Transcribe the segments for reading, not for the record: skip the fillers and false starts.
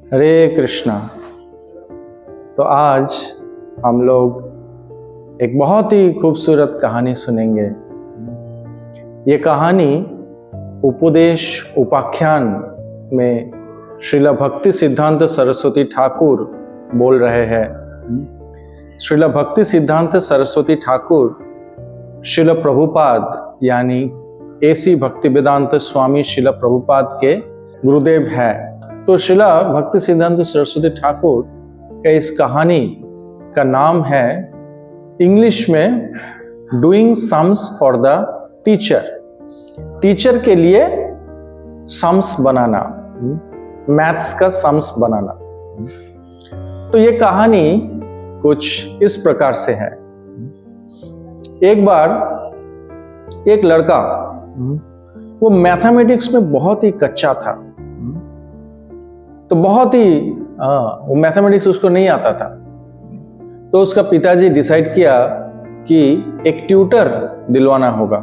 हरे कृष्णा। तो आज हम लोग एक बहुत ही खूबसूरत कहानी सुनेंगे। ये कहानी उपदेश उपाख्यान में श्रील भक्ति सिद्धांत सरस्वती ठाकुर बोल रहे हैं। श्रील भक्ति सिद्धांत सरस्वती ठाकुर श्रील प्रभुपाद यानी एसी भक्तिवेदांत स्वामी श्रील प्रभुपाद के गुरुदेव है। तो श्रील भक्ति सिद्धांत सरस्वती ठाकुर का इस कहानी का नाम है इंग्लिश में doing sums for the teacher. Teacher के लिए सम्स बनाना, मैथ्स का सम्स बनाना। तो ये कहानी कुछ इस प्रकार से है। एक बार एक लड़का वो मैथमेटिक्स में बहुत ही कच्चा था। तो बहुत ही वो मैथमेटिक्स उसको नहीं आता था। तो उसका पिताजी डिसाइड किया कि एक ट्यूटर दिलवाना होगा।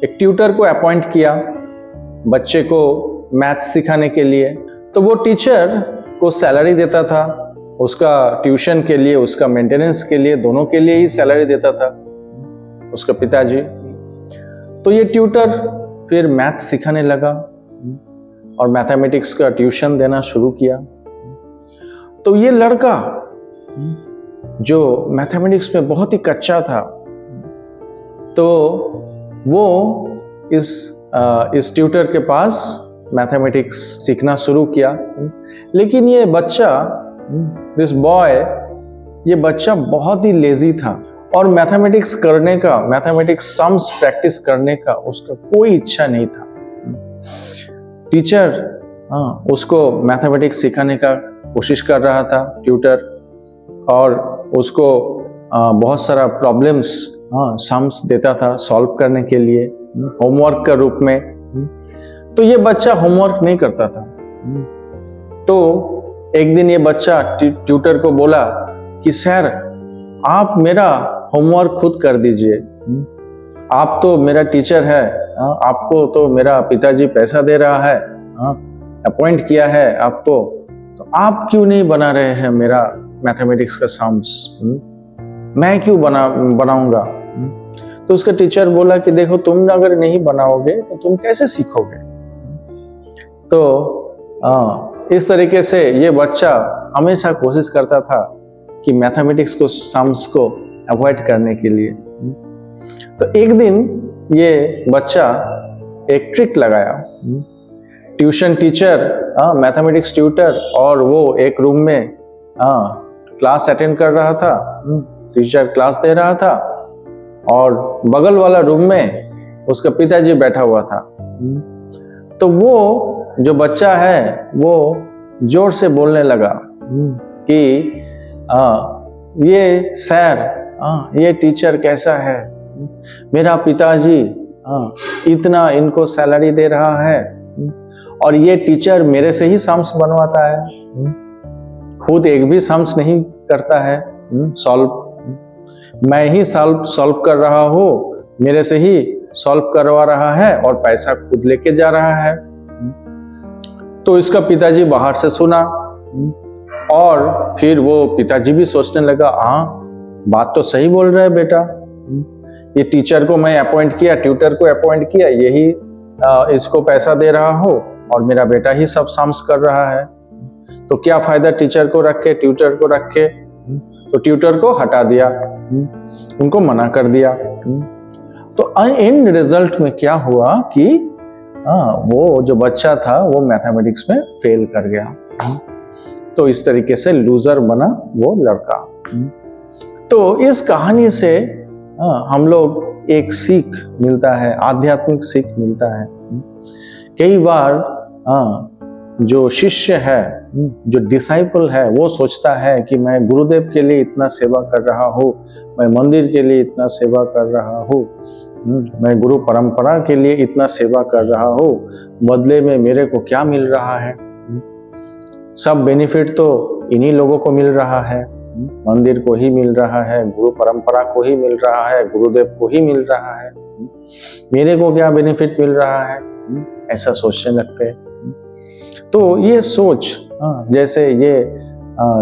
एक ट्यूटर को अपॉइंट किया बच्चे को मैथ्स सिखाने के लिए। तो वो टीचर को सैलरी देता था, उसका ट्यूशन के लिए, उसका मेंटेनेंस के लिए, दोनों के लिए ही सैलरी देता था उसका पिताजी। तो ये ट्यूटर फिर मैथ्स सिखाने लगा और मैथमेटिक्स का ट्यूशन देना शुरू किया। तो ये लड़का जो मैथमेटिक्स में बहुत ही कच्चा था, तो वो इस ट्यूटर के पास मैथमेटिक्स सीखना शुरू किया। लेकिन ये बच्चा, दिस बॉय, ये बच्चा बहुत ही लेजी था और मैथमेटिक्स करने का, मैथमेटिक्स सम्स प्रैक्टिस करने का उसका कोई इच्छा नहीं था। टीचर उसको मैथमेटिक्स सिखाने का कोशिश कर रहा था ट्यूटर, और उसको बहुत सारा प्रॉब्लम्स सम्स देता था सॉल्व करने के लिए होमवर्क का रूप में। तो ये बच्चा होमवर्क नहीं करता था। तो एक दिन ये बच्चा ट्यूटर को बोला कि सर, आप मेरा होमवर्क खुद कर दीजिए। आप तो मेरा टीचर है, आपको तो मेरा पिताजी पैसा दे रहा है, अपॉइंट किया है आपको, तो आप क्यों नहीं बना रहे हैं मेरा मैथमेटिक्स का सम्स? मैं क्यों बनाऊंगा? तो उसका टीचर बोला कि देखो, तुम अगर नहीं बनाओगे तो तुम कैसे सीखोगे? तो इस तरीके से ये बच्चा हमेशा कोशिश करता था कि मैथमेटिक्स को, सम्स को अवॉइड करने के लिए। तो एक दिन ये बच्चा एक ट्रिक लगाया। ट्यूशन टीचर, मैथमेटिक्स ट्यूटर, और वो एक रूम में क्लास अटेंड कर रहा था। टीचर क्लास दे रहा था और बगल वाला रूम में उसका पिताजी बैठा हुआ था। तो वो जो बच्चा है वो जोर से बोलने लगा कि ये सर, ये टीचर कैसा है? मेरा पिताजी इतना इनको सैलरी दे रहा है और ये टीचर मेरे से ही सम्स बनवाता है, खुद एक भी सम्स नहीं करता है सॉल्व। मैं ही सॉल्व कर रहा हूँ, मेरे से ही सॉल्व करवा रहा है और पैसा खुद लेके जा रहा है। तो इसका पिताजी बाहर से सुना और फिर वो पिताजी भी सोचने लगा, हाँ, बात तो सही बोल रहा है बेटा। ये टीचर को मैं अपॉइंट किया, ट्यूटर को अपॉइंट किया, यही इसको पैसा दे रहा हो और मेरा बेटा ही सब सम्स कर रहा है। तो क्या फायदा टीचर को रख के, ट्यूटर को रख के? तो ट्यूटर को हटा दिया, उनको मना कर दिया। तो एंड रिजल्ट में क्या हुआ कि वो जो बच्चा था वो मैथमेटिक्स में फेल कर गया। तो इस तरीके से लूजर बना वो लड़का। तो इस कहानी से हम लोग एक सीख मिलता है, आध्यात्मिक सीख मिलता है। कई बार जो शिष्य है, जो डिसाइपल है, वो सोचता है कि मैं गुरुदेव के लिए इतना सेवा कर रहा हूँ, मैं मंदिर के लिए इतना सेवा कर रहा हूँ, मैं गुरु परंपरा के लिए इतना सेवा कर रहा हूँ, बदले में मेरे को क्या मिल रहा है? सब बेनिफिट तो इन्हीं लोगों को मिल रहा है, मंदिर को ही मिल रहा है, गुरु परंपरा को ही मिल रहा है, गुरुदेव को ही मिल रहा है, मेरे को क्या बेनिफिट मिल रहा है? ऐसा सोचने लगते हैं। तो ये सोच जैसे ये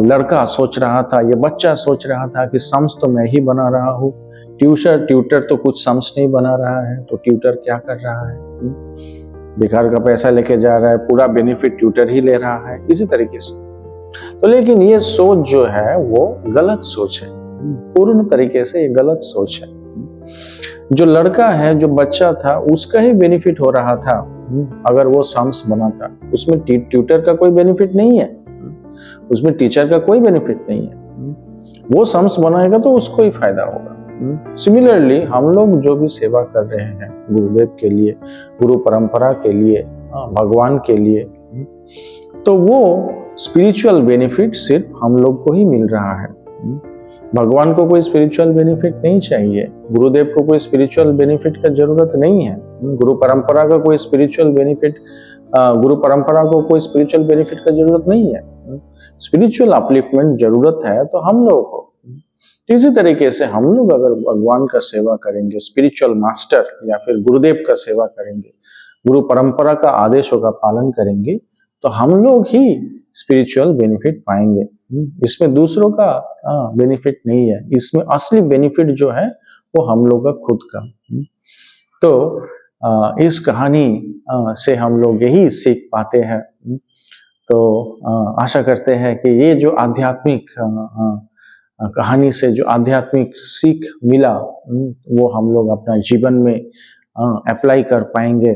लड़का सोच रहा था, ये बच्चा सोच रहा था कि सम्स तो मैं ही बना रहा हूँ, ट्यूटर तो कुछ सम्स नहीं बना रहा है, तो ट्यूटर क्या कर रहा है, बेकार का पैसा लेके जा रहा है, पूरा बेनिफिट ट्यूटर ही ले रहा है, इसी तरीके से। तो लेकिन ये सोच जो है वो गलत सोच है, पूर्ण तरीके से ये गलत सोच है। जो लड़का है, जो बच्चा था, उसका ही बेनिफिट हो रहा था अगर वो सम्स बनाता। उसमें ट्यूटर का कोई बेनिफिट नहीं है, उसमें टीचर का कोई बेनिफिट नहीं है। वो सम्स बनाएगा तो उसको ही फायदा होगा। सिमिलरली हम लोग जो भी सेवा कर रहे हैं गुरुदेव के लिए, गुरु परंपरा के लिए, भगवान के लिए, तो वो स्पिरिचुअल बेनिफिट सिर्फ हम लोग को ही मिल रहा है। भगवान को कोई स्पिरिचुअल बेनिफिट नहीं चाहिए, गुरुदेव को कोई स्पिरिचुअल बेनिफिट का जरूरत नहीं है, गुरु परंपरा का कोई स्पिरिचुअल बेनिफिट, गुरु परंपरा को कोई स्पिरिचुअल बेनिफिट का जरूरत नहीं है। स्पिरिचुअल अपलिफ्टमेंट जरूरत है तो हम लोग को। इसी तरीके से हम लोग अगर भगवान का सेवा करेंगे, स्पिरिचुअल मास्टर या फिर गुरुदेव का सेवा करेंगे, गुरु परंपरा का आदेशों का पालन करेंगे, तो हम लोग ही स्पिरिचुअल बेनिफिट पाएंगे। इसमें दूसरों का बेनिफिट नहीं है, इसमें असली बेनिफिट जो है वो हम लोग का खुद का। तो इस कहानी से हम लोग यही सीख पाते हैं। तो आशा करते हैं कि ये जो आध्यात्मिक कहानी से जो आध्यात्मिक सीख मिला वो हम लोग अपना जीवन में अप्लाई कर पाएंगे